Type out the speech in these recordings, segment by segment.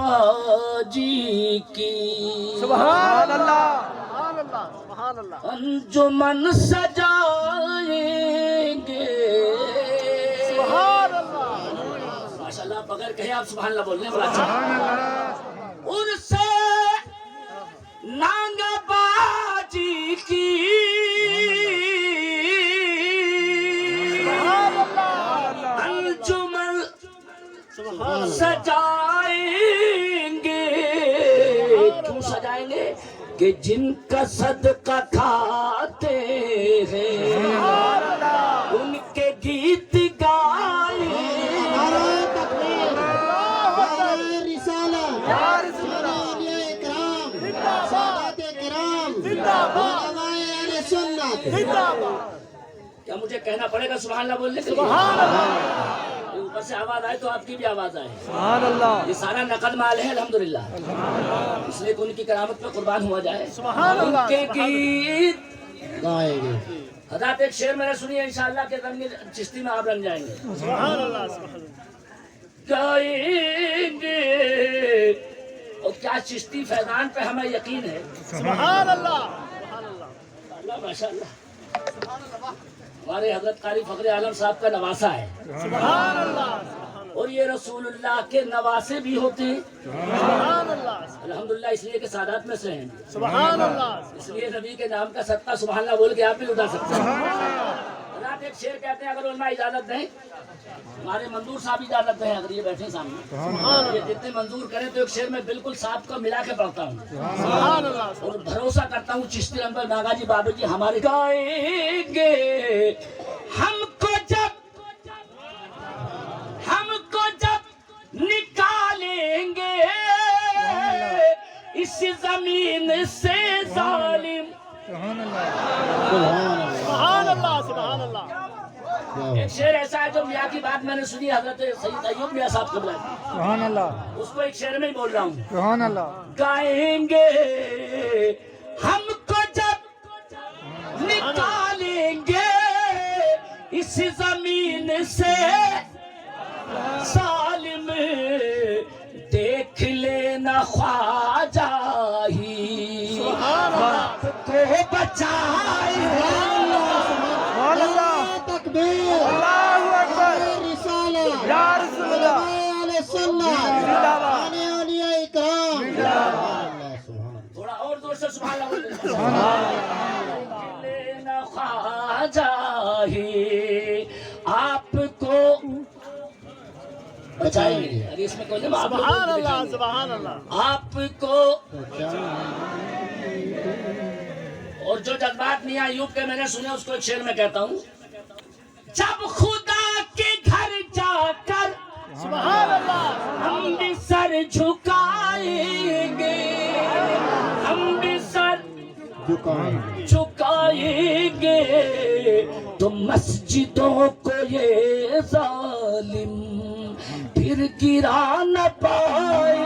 باجی کی سبحان اللہ انجمن سجائیں گے ماشاء اللہ بغیر کہیں آپ سبحان اللہ بولنے بڑا اچھا ان سے نانگا باجی کی انجمن سجائیں گے کیوں سجائیں گے کہ جن کا صدقہ کھاتے ہیں ان کے گیت گائیں کیا مجھے کہنا پڑے گا سبحان اللہ بولنے کے لیے؟ اوپر سے آواز آئے تو آپ کی بھی آواز آئے سبحان اللہ یہ سارا نقد مال ہے الحمدللہ اس لیے کہ ان کی کرامت پہ قربان ہوا جائے ان کے گیت گائیں گے حضرات ایک شعر میں نے سنی ہے انشاءاللہ کہ رنگ چشتی میں آپ رنگ جائیں گے گائیں گے اور کیا چشتی فیضان پہ ہمیں یقین ہے سبحان اللہ اللہ ماشاء اللہ ہمارے حضرت قاری فخر عالم صاحب کا نواسہ ہے سبحان اللہ اور یہ رسول اللہ کے نواسے بھی ہوتے ہیں سبحان اللہ الحمدللہ اس لیے کہ سادات میں سے ہیں سبحان اللہ اس لیے نبی کے نام کا صدقہ سبحان اللہ بول کے آپ بھی اٹھا سکتے ہیں حضرات ایک شعر کہتے ہیں اگر علماء اجازت دیں ہمارے منظور صاحب اجازت دیں اگر یہ بیٹھے سامنے یہ جتنے منظور کریں تو ایک شعر میں بالکل صاحب کو ملا کے پڑھتا ہوں سبحان اللہ اور بھروسہ کرتا ہوں چشتی نمبر ناگا جی بابو جی ہمارے گائیں گے ہم کو جب نکالیں گے اس زمین سے ظالم سبحان اللہ سبحان اللہ ایک شعر ایسا ہے جو میاں کی بات میں نے سنی حضرت سید ایوب میاں صاحب قبلہ سبحان اللہ اس کو ایک شعر میں ہی بول رہا ہوں سبحان اللہ گائیں گے ہم کو جب نکالیں گے اس زمین سے ظالم دیکھ لینا خواجہ ہی آپ کو بچائے سبحان اللہ تکبیر اللہ اکبر رسالہ یا رسول اللہ علیہ سنت زندہ باد اولیاء اکرام تھوڑا اور زور سے سبحان اللہ بولتے ہیں لینا خواجہ ہی آپ کو بچائیں گے اگر اس میں کوئی نہیں آپ سبحان اللہ سبحان اللہ آپ کو اور جو جذبات میاں ایوب کے میں نے سنے اس کو ایک شعر میں کہتا ہوں جب خدا کے گھر جا کر سبحان اللہ ہم بھی سر جھکائیں گے ہم بھی سر جھکائیں گے تو مسجدوں کو یہ ظالم پھر گرا نہ پائے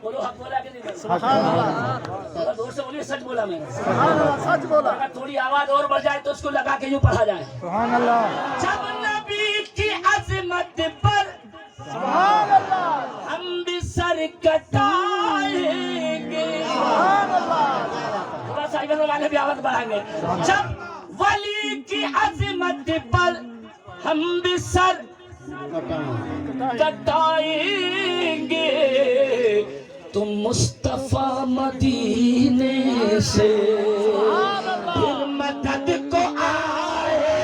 بولو حق بولا کہ نہیں سبحان اللہ تھوڑا زور سے بولیے سچ بولا میں نے سبحان اللہ سچ بولا اگر تھوڑی آواز اور بڑھ جائے تو اس کو لگا کے یوں پڑھا جائے سبحان اللہ جب نبی کی عظمت پر سبحان اللہ ہم بھی سر کٹائیں گے سبحان اللہ تھوڑا سا ادھر والے بھی آواز بڑھائیں گے جب ولی کی عظمت پر ہم بھی سر کٹائیں گے تم مصطفیٰ مدینے سے پھر مدد کو آئے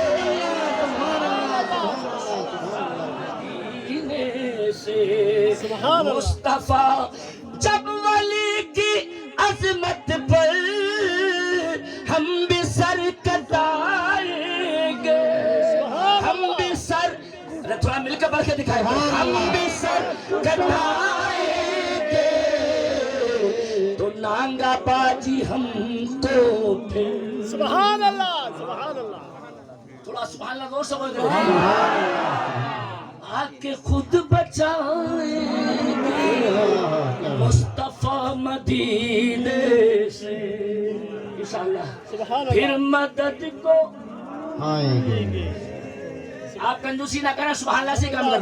مدینے سے مصطفیٰ جب ولی کی عظمت پر ہم بھی سر کٹائیں گے ہم بھی سر تھوڑا مل کے بڑھ کے دکھائے ہم بھی سر کٹائیں گے تو نانگا باجی ہم کو پھر سبحان اللہ سبحان اللہ تھوڑا سبحان اللہ زور سے بول دے آ کے خود بچائیں گے مصطفیٰ مدینے سے انشاءاللہ سبحان پھر اللہ مدد کو آئیں گے آپ کنجوسی نہ کریں سبحان اللہ سے کام کریں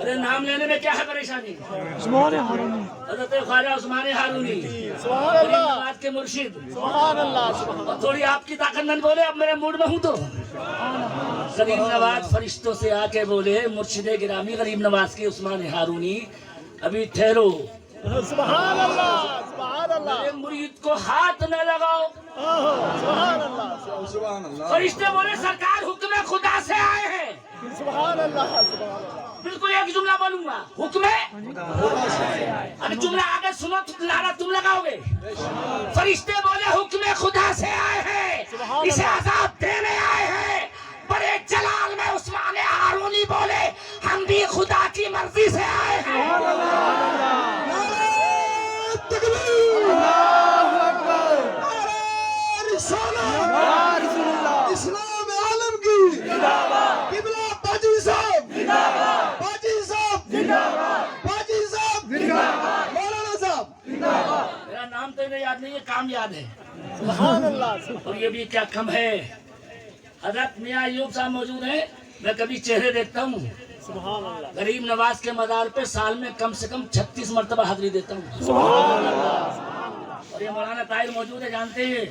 ارے نام لینے میں کیا ہے پریشانی؟ حضرت خواجہ عثمان ہارونی سبحان غریب اللہ نواز کے مرشد. سبحان اللہ سبحان اور تھوڑی آپ کی طاقت نہ بولے, اب میرے موڈ میں ہوں تو غریب نواز فرشتوں سے آ کے بولے, مرشد گرامی غریب نواز کے عثمان ہارونی ابھی ٹھہرو, سبحان اللہ سبحان اللہ میرے مرید کو ہاتھ نہ لگاؤ. سبحان اللہ سبحان اللہ فرشتے بولے سرکار حکم خدا سے آئے ہیں. سبحان اللہ سبحان اللہ بالکل ایک جملہ بولوں گا, حکم ابھی جملہ آگے سنو تو نعرہ تم لگاؤ گے. فرشتے بولے حکم خدا سے آئے ہیں, اسے عذاب دینے آئے ہیں. بڑے جلال میں عثمان ہارونی بولے ہم بھی خدا کی مرضی سے آئے ہیں. اسلام عالم کی قبلہ باجی صاحب باجی صاحب باجی صاحب مولانا صاحب. میرا نام تو انہیں یاد نہیں ہے, کام یاد ہے. سبحان اللہ اور یہ بھی کیا کم ہے, حضرت میاں ایوب صاحب موجود ہیں, میں کبھی چہرے دیکھتا ہوں. سبحان اللہ غریب نواز کے مزار پہ سال میں کم سے کم 36 مرتبہ حاضری دیتا ہوں. سبحان اللہ اور یہ مولانا طاہر موجود ہے, جانتے ہیں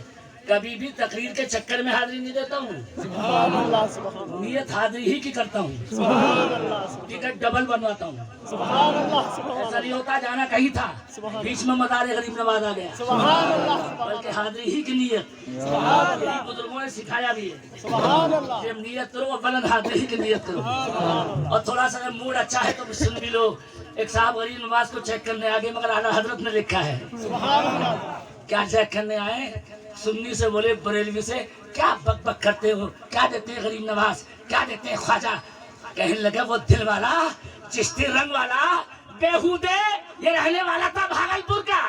کبھی بھی تقریر کے چکر میں حاضری نہیں دیتا ہوں. سبحان اللہ سبحان نیت حاضری ہی کی کرتا ہوں, سبحان اللہ ٹکٹ ڈبل بنواتا ہوں. سبحان اللہ سبحان ایسا نہیں ہوتا جانا کہیں تھا, بیچ میں مزار غریب نواز آ گیا, سبحان اللہ بلکہ حاضری ہی کی نیت. سبحان اللہ بزرگوں نے سکھایا بھی ہے, سبحان اللہ جب نیت کرو اولن حاضری ہی کی نیت کرو. اور تھوڑا سا اگر موڈ اچھا ہے تو سن بھی لو. ایک صاحب غریب نواز کو چیک کرنے آگے, مگر اعلیٰ حضرت نے لکھا ہے. سبحان اللہ کیا چیک کرنے آئے؟ سنی سے بولے بریلوی سے کیا بک بک کرتے ہو, کیا دیتے ہیں غریب نواز, کیا دیتے ہیں خواجہ. کہنے لگا وہ دل والا چشتی رنگ والا بیہودے, یہ رہنے والا تھا بھاگلپور کا,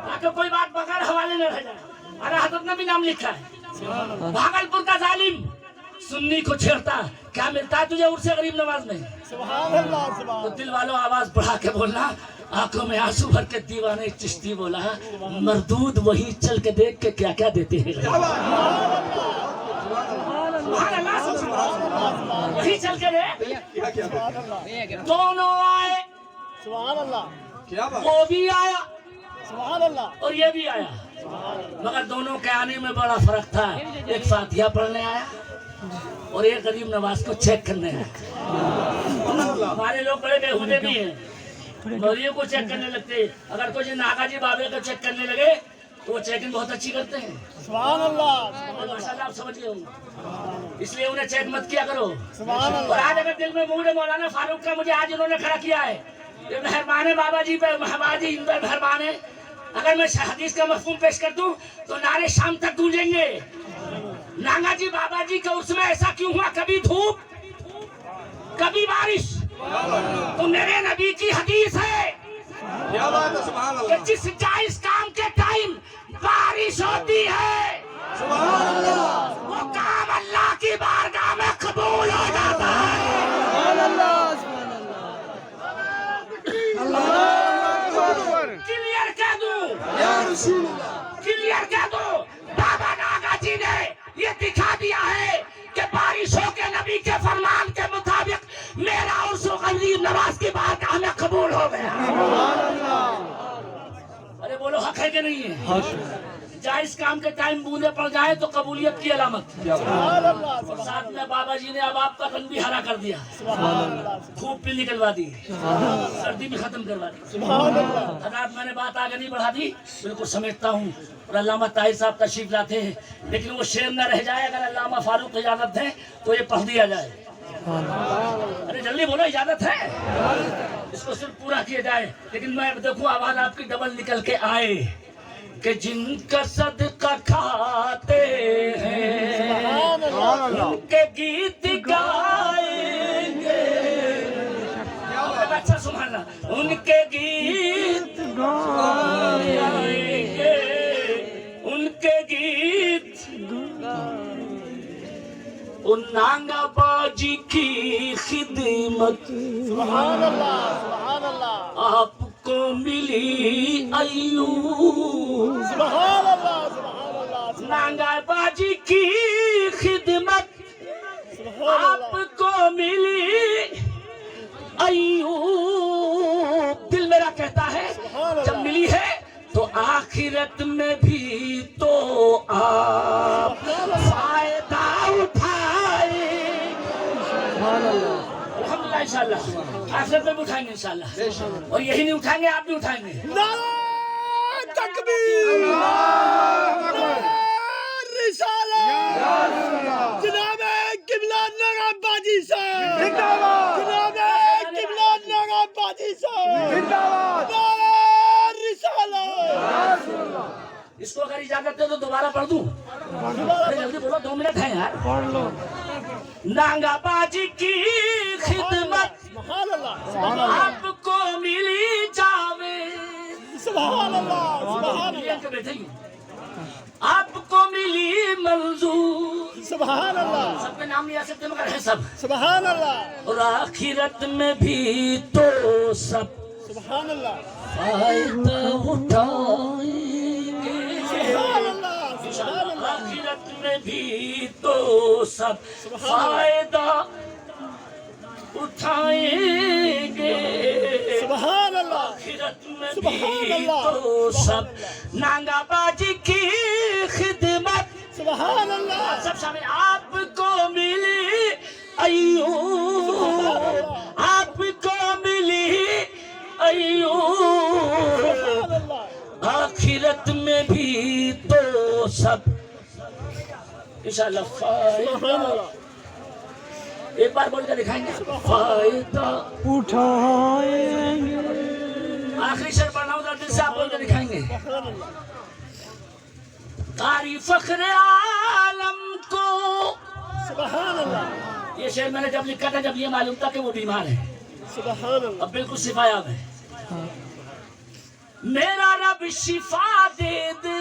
تاکہ کوئی بات بغیر حوالے نہ رہ جائے. اعلیٰ حضرت نے بھی نام لکھا ہے, بھاگلپور کا ظالم سنی کو چھیڑتا, کیا ملتا ہے تجھے ان سے غریب نواز میں؟ سبحان اللہ سبحان تو دل والوں آواز بڑھا کے بولنا, آنکھوں میں آنسو بھر کے دیوانے چشتی بولا, مردود وہی چل کے دیکھ کے کیا کیا دیتے ہیں. وہی چل کے دیکھ, دونوں آئے, سبحان اللہ کیا بات وہ بھی آیا سبحان اللہ اور یہ بھی آیا, مگر دونوں کے آنے میں بڑا فرق تھا. ایک فاتحہ پڑھنے آیا اور ایک غریب نواز کو چیک کرنے آیا. ہمارے لوگ بڑے بیہودے بھی ہیں, مولویوں کو چیک کرنے لگتے. اگر کوئی ناگا جی بابے کو چیک کرنے لگے تو وہ چیکنگ بہت اچھی کرتے ہیں. سبحان اللہ ماشاء اللہ آپ سمجھ گئے ہوں, اس لیے انہیں چیک مت کیا کرو. سبحان اللہ اور آج اگر دل میں موڈ ہے مولانا فاروق کا, مجھے آج انہوں نے کھڑا کیا ہے, یہ مہربان ہے بابا جی پہ, بابا جی ان پہ مہربان ہے. اگر میں حدیث کا مفہوم پیش کر دوں تو نعرے شام تک گونجیں گے. نانگا جی بابا جی کے اس میں ایسا کیوں ہوا, کبھی دھوپ کبھی بارش, تو میرے نبی کی حدیث ہے کیا بات ہے سبحان کہ اللہ جس جائز کام کے ٹائم بارش ہوتی ہے سبحان اللہ وہ کام اللہ کی بارگاہ میں قبول ہو جاتا ہے. کلیئر کہہ دوں, یا رسول اللہ کلیئر کہہ دوں, بابا ناگا جی نے یہ دکھا دیا ہے کہ بارشوں کے نبی کے فرمان کے مطابق میرا عرس و غریب نواز کی بارگاہ میں قبول ہو گیا. ارے بولو حق ہے کہ نہیں ہے؟ جائز کام کے ٹائم بوندے پڑ جائے تو قبولیت کی علامت. سبحان اللہ اور ساتھ میں بابا جی نے اب آپ کا رنگ بھی ہرا کر دیا, سبحان اللہ دھوپ بھی نکلوا دی, سردی بھی ختم کروا دی. سبحان اللہ حضرات میں نے بات آگے نہیں بڑھا دی, بالکل سمجھتا ہوں. اور علامہ طاہر صاحب تشریف لاتے ہیں, لیکن وہ شعر نہ رہ جائے. اگر علامہ فاروق اجازت دیں تو یہ پڑھ دیا جائے. ارے جلدی بولو, اجازت ہے, اس کو صرف پورا کیا جائے. لیکن میں دیکھوں آواز آپ کی ڈبل نکل کے آئے کہ جن کا صدقہ کھاتے ہیں ان کے گیت گائیں گے. اچھا سبحان اللہ, ان کے گیت گائیں گے, ان کے گیت ان نانگا باجی کی خدمت سبحان اللہ سبحان اللہ آپ کو ملی ایوب. سبحان اللہ سبحان اللہ نانگا باجی کی خدمت سبحان آپ اللہ کو ایوب دل میرا کہتا ہے جب ملی ہے تو آخرت میں بھی تو آپ فائدہ اٹھائے. الحمدللہ انشاءاللہ آخرت میں بھی اٹھائیں گے انشاءاللہ, اور یہی نہیں اٹھائیں گے آپ بھی اٹھائیں گے. نعرہ تکبیر, نعرہ رسالت, جناب قبلہ نگہ بازی صاحب, جناب قبلہ نگہ بازی صاحب, نعرہ رسالت. اس کو اگر اجازت دے تو دوبارہ پڑھ دوں؟ جلدی بولو, 2 منٹ ہیں یار. نانگا باجی کی خدمت سبحان اللہ, آپ کو ملی جاوے. سبحان اللہ, سبحان اللہ, بیٹھے ہی آپ کو ملی منظور. سبحان اللہ, سب کے نام نہیں آ سکتے مگر ہیں سب. سبحان اللہ, اور آخرت میں بھی تو سب سبحان اللہ, فائدہ اٹھائیں گے. سبحان اللہ, سبحان اللہ, آخرت میں بھی تو سب فائدہ اٹھائیں گے. سبحان اللہ, آخرت میں سبحان بھی اللہ, تو سب نانگا باجی کی خدمت سبحان اللہ, سب شامل آپ کو ملی ایوب, آپ کو ملی ایوب. سبحان اللہ, آخرت میں بھی تو سب انشاءاللہ سبحان فائدہ. اللہ, ایک بار بول کر دکھائیں گے فائدہ اٹھائیں گے. آخری شعر پڑھنا ہوں دل سے آپ بول کر دکھائیں گے. سبحان اللہ, قاری فخر عالم کو. سبحان اللہ, یہ شعر میں نے جب لکھا تھا جب یہ معلوم تھا کہ وہ بیمار ہے, سبحان اللہ, اب بالکل شفا یاب ہے. میرا رب شفا دے دے,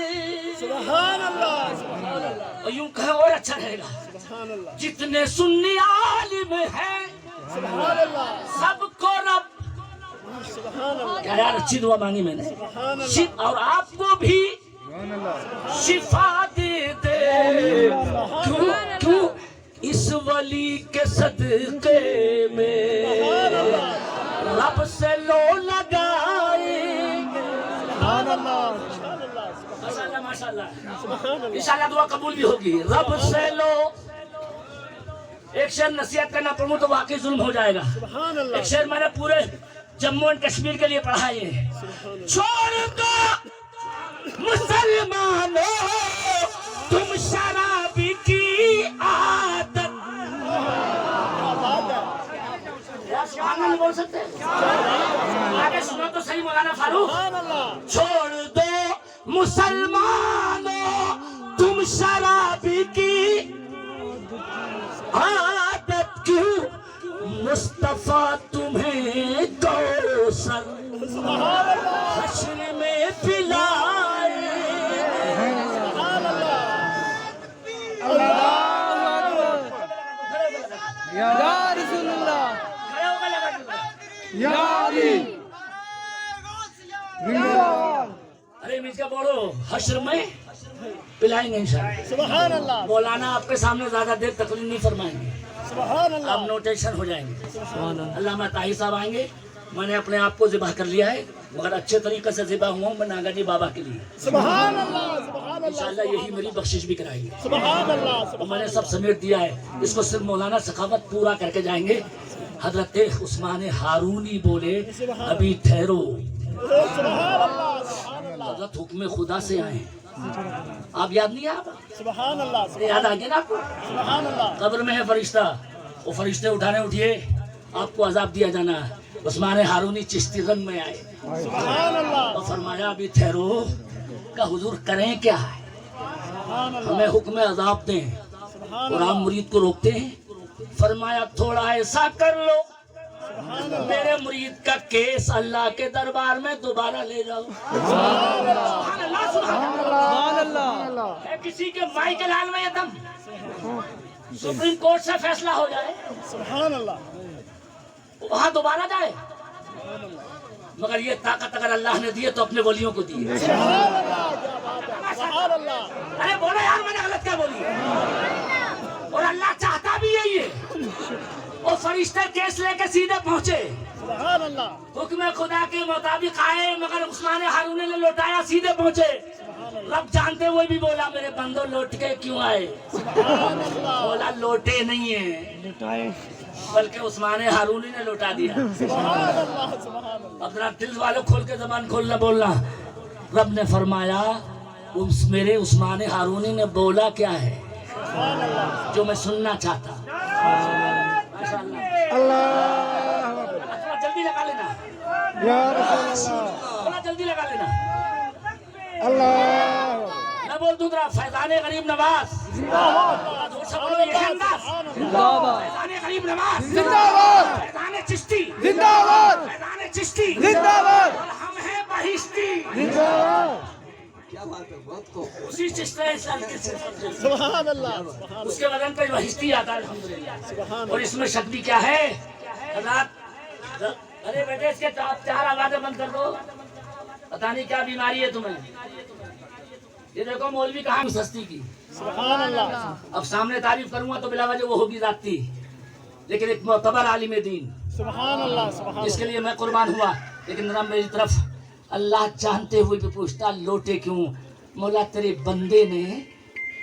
سبحان اللہ, سبحان اللہ, اور یوں کہیں اور اچھا رہے گا. سبحان اللہ, جتنے سنی عالم ہیں سبحان اللہ, سب کو رب. سبحان اللہ, کیا یار اچھی دعا مانگی میں نے. سبحان اللہ, اور آپ کو بھی شفا دے دے. کیوں اس ولی کے صدقے میں رب سے لو لگائیں گے. سبحان اللہ, ماشاءاللہ ماشاءاللہ, سبحان اللہ, انشاءاللہ دعا قبول بھی ہوگی. رب سے لو. ایک شعر نصیحت کرنا پڑھوں تو واقعی ظلم ہو جائے گا. سبحان اللہ, ایک شعر میں نے پورے جموں اینڈ کشمیر کے لیے پڑھا ہے. چھوڑ دو مسلمانوں تم شرابی کی عادت. یار سبحان اللہ بول سکتے ہیں؟ آگے سنو تو صحیح مولانا فاروق. سبحان اللہ, چھوڑ دو مسلمانوں تم شرابی کی عادت. کیوں مصطفیٰ تمہیں کوثر سبحان اللہ, حشر میں پلائے. سبحان اللہ, یا رسول اللہ, کھڑے ہو کے لگا دو. یا علی. ارے مجھ کا بولو حشر میں پلائیں گے انشاءاللہ. سبحان اللہ, مولانا آپ کے سامنے زیادہ دیر تقریر نہیں فرمائیں گے, سبحان آپ اللہ, نوٹیشن ہو جائیں گے. علامہ طاہر صاحب آئیں گے. میں نے اپنے آپ کو ذبح کر لیا ہے مگر اچھے طریقے سے ذبح ہوا ہوں میں ناگا جی بابا کے لیے. سبحان اللہ, سبحان اللہ, انشاءاللہ یہی میری بخشش بھی کرائیں گے. سبحان اللہ, اور میں نے سب سمیٹ دیا ہے. اس کو صرف مولانا سخاوت پورا کر کے جائیں گے. حضرت عثمان ہارونی بولے ابھی ٹھہرو. سبحان اللہ, سبحان اللہ, حضرت حکم خدا سے آئے ہیں. آپ یاد نہیں ہے آپ سبحان اللہ, یاد آ گیا نا آپ کو. سبحان اللہ, قبر میں ہے فرشتہ, وہ فرشتے اٹھانے اٹھیے آپ کو عذاب دیا جانا ہے. عثمان ہارونی چشتی رنگ میں آئے سبحان اللہ, اور فرمایا ابھی ٹھہرو کہ حضور کریں کیا ہے. سبحان اللہ, ہمیں حکم عذاب دیں اور آپ مرید کو روکتے ہیں. فرمایا تھوڑا ایسا کر لو میرے مرید کا کیس اللہ کے دربار میں دوبارہ لے جاؤ. سبحان اللہ, سبحان اللہ. ہے کسی کے مائی کے لال میں یہ دم سپریم کورٹ سے فیصلہ ہو جائے سبحان اللہ, وہاں دوبارہ جائے. مگر یہ طاقت اگر اللہ نے دی ہے تو اپنے ولیوں کو دی ہے. سبحان اللہ, کیا بات ہے, سبحان اللہ, ارے بولو یار میں نے غلط کیا بولی ہے. اور اللہ چاہتا بھی یہی ہے. اور فرشتے کیس لے کے سیدھے پہنچے سبحان اللہ حکم خدا کے مطابق آئے مگر عثمان ہارونی نے لوٹایا سیدھے پہنچے رب جانتے ہوئے بھی بولا میرے بندو لوٹ کے کیوں آئے بولا لوٹے نہیں ہیں بلکہ عثمان ہارونی نے لوٹا دیا سبحان اللہ سبحان اللہ اب ذرا دل والوں کھول کے زبان کھولنا بولنا رب نے فرمایا میرے عثمان ہارونی نے بولا کیا ہے جو میں سننا چاہتا ماشاء اللہ تھوڑا جلدی لگا لینا تھوڑا جلدی لگا لینا میں بول دوں ذرا فیضان غریب نواز زور سے بولو یہ ہے انداز فیضان غریب نواز فیضان چشتی فیضان چشتی اور ہم ہیں بہشتی اسی چشتے سبحان اللہ اس کے بدن پہ بہشتی آتا ہے الحمدللہ اور اس میں شکتی کیا ہے حضرات ارے بیٹے اس کے چار آوازیں بند کر دو پتہ نہیں کیا بیماری ہے تمہیں یہ دیکھو مولوی کہاں سستی کی سبحان اللہ اب سامنے تعریف کروں گا تو بلا وجہ وہ ہوگی ذاتی لیکن ایک معتبر عالم دین سبحان اللہ سبحان اس کے لیے میں قربان ہوا لیکن ذرا میری طرف اللہ جانتے ہوئے بھی پوچھتا لوٹے کیوں مولا تیرے بندے نے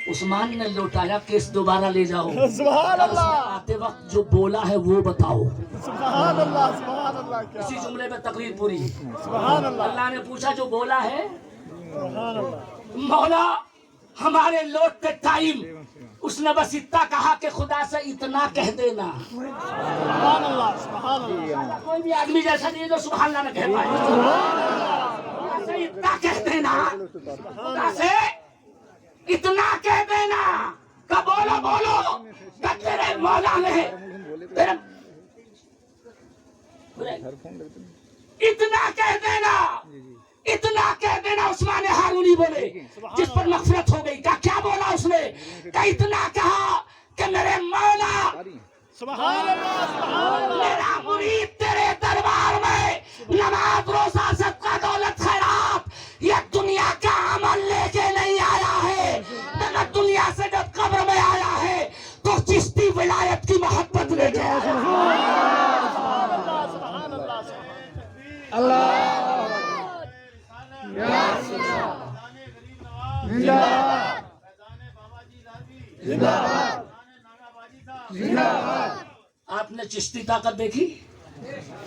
عثمان نے لوٹایا کیس دوبارہ لے جاؤ سبحان اللہ آتے وقت جو بولا ہے وہ بتاؤ سبحان اللہ کیا اسی جملے میں تقریر پوری سبحان اللہ اللہ نے پوچھا جو بولا ہے سبحان اللہ مولا ہمارے لوٹتے ٹائم اس نے بس اتنا کہا کہ خدا سے اتنا کہہ دینا سبحان اللہ کوئی بھی آدمی جیسا نہیں ہے جو سبحان اللہ نہ کہہ پائے خدا سے اتنا کہہ دینا خدا سے اتنا کہہ دینا کہ بولو بولو کہ تیرے مولا نے تیرے اتنا کہہ دینا اتنا کہہ دینا عثمان ہارونی بولے جس پر مغفرت ہو گئی کیا بولا اس نے کہ اتنا کہا کہ میرے مولا سبحان اللہ میرا مرید تیرے دربار میں نماز روزہ صدقہ دولت خیرات یہ دنیا کا عمل لے کے نہیں آیا ہے مگر دنیا سے جب قبر میں آیا ہے تو چشتی ولایت کی محبت لے کے آیا آپ نے چشتی طاقت دیکھی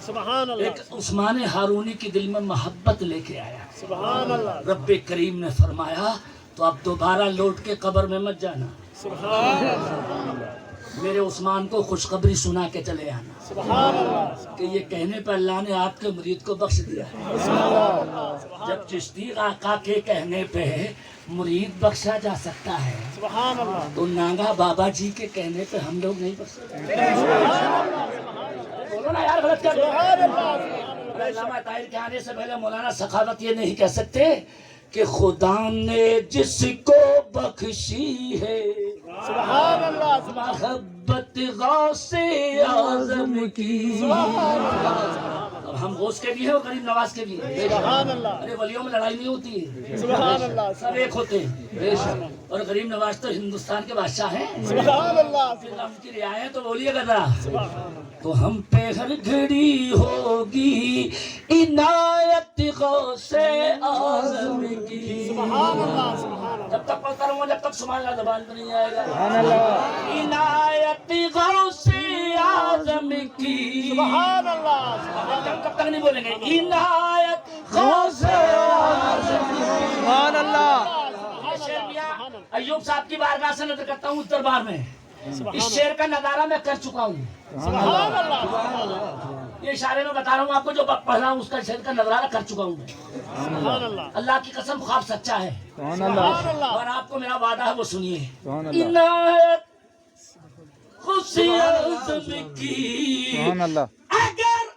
سبحان اللہ ایک عثمان ہارونی کی دل میں محبت لے کے آیا سبحان اللہ رب کریم نے فرمایا تو اب دوبارہ لوٹ کے قبر میں مت جانا سبحان اللہ میرے عثمان کو خوشخبری سنا کے چلے آنا سبحان اللہ کہ یہ کہنے پر اللہ نے آپ کے مرید کو بخش دیا ہے جب چشتی آقا کے کہنے پہ مرید بخشا جا سکتا ہے سبحان اللہ تو ناگا بابا جی کے کہنے پہ ہم لوگ نہیں بخش سکتے بولو نا یار غلط کر علامہ طاہر کے آنے سے پہلے مولانا سخاوت یہ نہیں کہہ سکتے کہ خدا نے جس کو بخشی ہے سبحان اللہ محبت غوث اعظم کی اب ہم غوث کے بھی ہیں اور غریب نواز کے بھی ہیں سبحان اللہ ارے ولیوں میں لڑائی نہیں ہوتی ہے سبحان اللہ سب ایک ہوتے ہیں اور غریب نواز تو ہندوستان کے بادشاہ ہیں سبحان اللہ پھر ہم کی رعایت تو بولیے گا ذرا تو ہم پہ ہر گھڑی ہوگی عنایت غوث اعظم کی سبحان اللہ سبحان اللہ جب تک پڑھتا رہوں گا جب تک سبحان اللہ زبان پہ نہیں آئے گا عنایت غوث اعظم کی سبحان اللہ کب تک نہیں بولیں گے عنایت غوث اعظم کی سبحان اللہ ایوب صاحب کی بارگاہ سے نظر کرتا ہوں اس دربار میں اس شعر کا نظارہ میں کر چکا ہوں سبحان اللہ یہ اشارے میں بتا رہا ہوں آپ کو جو پڑھ رہا ہوں اس کا شعر کا نظارہ کر چکا ہوں میں سبحان اللہ اللہ کی قسم خواب سچا ہے سبحان اللہ اور آپ کو میرا وعدہ ہے وہ سنیے سبحان اللہ عنایت غوث اعظم کی سبحان اللہ اگر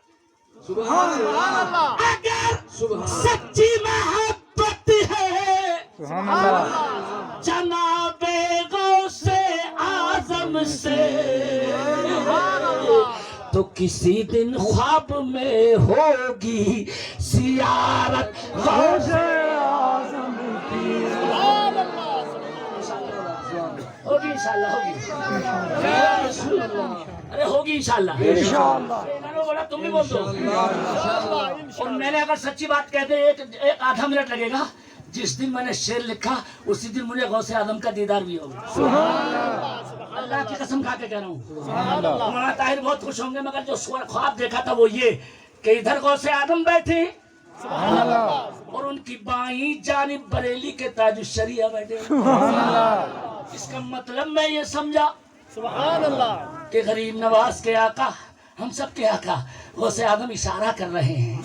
سبحان اللہ اگر سچی محبت ہے سبحان اللہ جناب غوث اعظم سے تو کسی دن خواب میں ہوگی زیارت غوث اعظم کی ہوگی انشاءاللہ ہوگی یا رسول اللہ ارے ہوگی انشاءاللہ انہوں نے بولا تم بھی بول دو اور میں نے اگر سچی بات کہتے ایک آدھا منٹ لگے گا جس دن میں نے شعر لکھا اسی دن مجھے غوث اعظم کا دیدار بھی ہوگا اللہ کی قسم کھا کے کہہ رہا ہوں مولانا طاہر بہت خوش ہوں گے مگر جو خواب دیکھا تھا وہ یہ کہ ادھر غوث اعظم بیٹھے اور ان کی بائیں جانب بریلی کے تاج الشریعہ بیٹھے اس کا مطلب میں یہ سمجھا سبحان اللہ کہ غریب نواز کے آقا ہم سب کے آقا غوث اعظم اشارہ کر رہے ہیں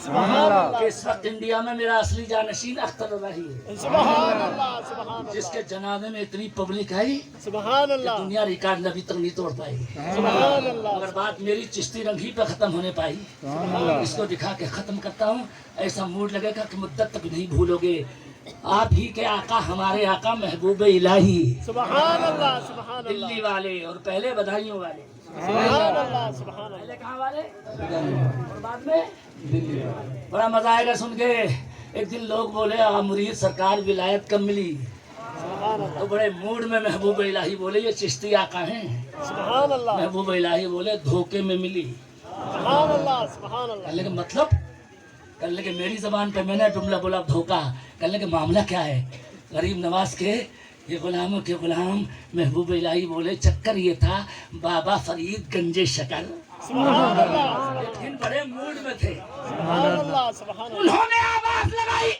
کہ اس وقت انڈیا میں میرا اصلی جانشین اختر رہی ہے سبحان اللہ سبحان جس کے جنازے میں اتنی پبلک آئی سبحان اللہ دنیا ریکارڈ ابھی تک نہیں توڑ پائی سبحان اللہ مگر بات میری چشتی رنگ ہی پہ ختم ہونے پائی اس کو دکھا کے ختم کرتا ہوں ایسا موڈ لگے گا کہ مدت تک نہیں بھولو گے آپ ہی کے آقا ہمارے آقا محبوب الہی سبحان اللہ سبحان اللہ دلی والے اور پہلے بدھائیوں والے سبحان اللہ سبحان اللہ پہلے کہاں والے اور بعد میں بڑا مزہ آئے گا سن کے ایک دن لوگ بولے مرید سرکار ولایت کب ملی تو بڑے موڈ میں محبوب الہی بولے یہ چشتی آقا ہیں سبحان اللہ محبوب الہی بولے دھوکے میں ملی سبحان اللہ سبحان اللہ کہنے کے مطلب کہنے کے میری زبان پہ میں نے جملہ بولا دھوکا کہنے کے معاملہ کیا ہے غریب نواز کے یہ غلاموں کے غلام محبوب الہی بولے چکر یہ تھا بابا فرید گنجے شکر سبحان اللہ ایک دن بڑے موڈ میں تھے سبحان اللہ سبحان اللہ انہوں نے آواز لگائی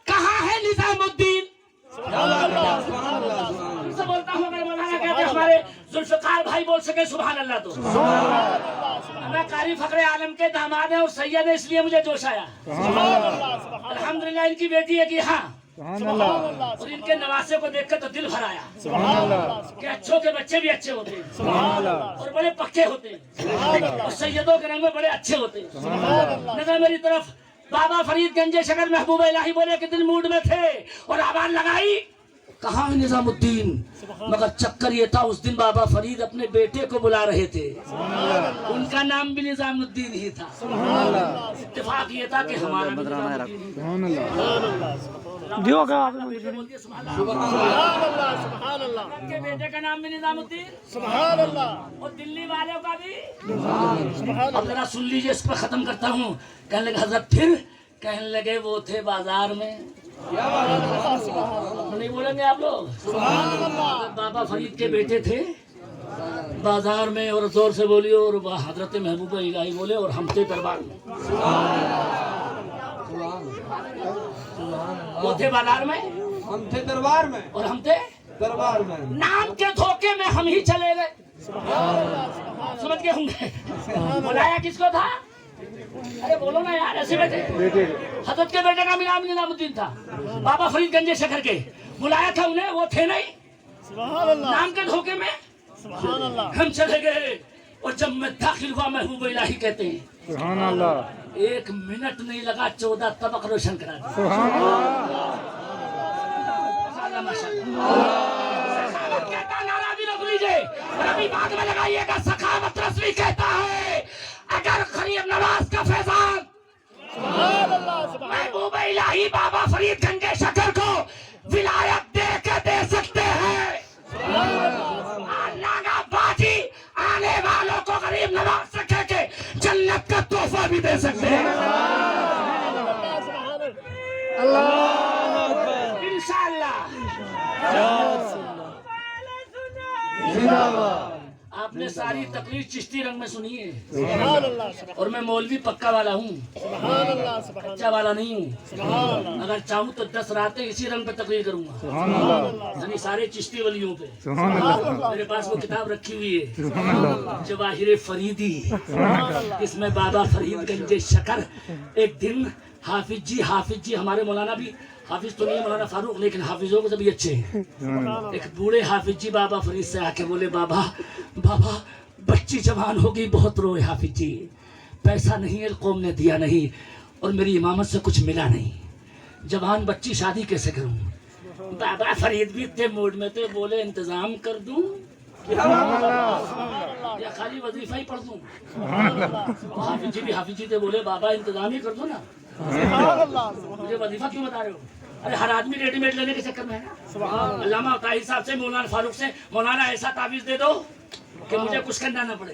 کہاں ہے نظام الدین سبحان اللہ سبحان اللہ ان سے بولتا ہوں اگر مولانا کہتے ہمارے ذوالفقار بھائی بول سکے سبحان اللہ تو میں قاری فخر عالم کے داماد ہیں اور سید ہیں اس لیے مجھے جوش آیا سبحان اللہ سبحان الحمدللہ ان کی بیٹی ہے کہ ہاں اللہ اور ان کے نواسے کو دیکھ کر تو دل بھر آیا سبحان اللہ کہ اچھوں کے بچے بھی اچھے ہوتے ہیں سبحان اللہ اور بڑے پکے ہوتے ہیں سبحان اللہ اور سیدوں کے رنگ میں بڑے اچھے ہوتے ہیں سبحان اللہ نظر میری طرف بابا فرید گنجے شکر محبوب الہی بولے کہ دل موڈ میں تھے اور آواز لگائی کہاں ہے نظام الدین مگر چکر یہ تھا اس دن بابا فرید اپنے بیٹے کو بلا رہے تھے ان کا نام بھی نظام الدین ہی تھا اتفاق یہ تھا کہ ہمارا بھی نظام الدین سبحان اللہ سبحان اللہ ان کے بیٹے کا نام بھی نظام الدین سبحان اللہ اور دلی والوں کا بھی سبحان اب ذرا سن لیجیے اس پہ ختم کرتا ہوں کہنے لگے حضرت پھر کہنے لگے وہ تھے بازار میں نہیں بولیں گے آپ لوگ بابا فرید کے بیٹے تھے بازار میں اور زور سے بولی اور حضرت محبوب الہی بولے اور ہم تھے دربار میں وہ تھے بازار میں ہم تھے دربار میں اور ہم تھے دربار میں نام کے دھوکے میں ہم ہی چلے گئے سمجھ گئے ہوں گے بلایا کس کو تھا ارے بولو نا یار ایسے بیٹے حضرت کے بیٹے کا نام نظام الدین تھا بابا فرید گنجے شکر کے بلایا تھا انہیں وہ تھے نہیں سبحان اللہ نام کے دھوکے میں سبحان اللہ ہم چلے گئے اور جب میں داخل ہوا محبوب الہی کہتے ہیں سبحان اللہ 1 منٹ نہیں لگا 14 طبق روشن کرا دیا سبحان اللہ سخاوت کہتا نعرہ بھی رکھ لیجئے اور ابھی بعد میں لگائیے گا سخاوت رسوی کہتا ہے اگر غریب نواز کا فیضان سبحان اللہ سبحان محبوب الہی بابا فرید گنجے شکر کو ولایت دے کے دے سکتے ہیں ناگا باجی آنے والوں کو غریب نواز سے کہہ کے جنت کا تحفہ بھی دے سکتے ہیں انشاءاللہ آپ نے ساری تقریر چشتی رنگ میں سنی ہے سبحان اللہ اور میں مولوی پکا والا ہوں سبحان اللہ سبحان کچا والا نہیں ہوں سبحان اللہ اگر چاہوں تو 10 راتیں اسی رنگ پہ تقریر کروں گا سبحان اللہ یعنی سارے چشتی ولیوں پہ سبحان اللہ میرے پاس وہ کتاب رکھی ہوئی ہے سبحان اللہ جواہر فریدی اس میں بابا فرید گنجے شکر ایک دن حافظ جی ہمارے مولانا بھی حافظ تو نہیں ہے مولانا فاروق لیکن حافظوں کو بھی اچھے ہیں ایک بوڑھے حافظ جی بابا فرید سے آ کے بولے بابا بچی جوان ہوگی بہت روئے حافظ جی پیسہ نہیں ہے قوم نے دیا نہیں اور میری امامت سے کچھ ملا نہیں جوان بچی شادی کیسے کروں بابا فرید بھی اتنے موڈ میں تھے بولے انتظام کر دوں یا خالی وظیفہ ہی پڑھ دوں حافظ جی تھے بولے بابا انتظام ہی کر دو نا مجھے وظیفہ کیوں بتا رہے ہو ارے ہر آدمی ریڈی میڈ لینے کے چکر میں ہے نا علامہ طاہر صاحب سے مولانا فاروق سے مولانا ایسا تعویذ دے دو کہ مجھے کچھ کرنا نہ پڑے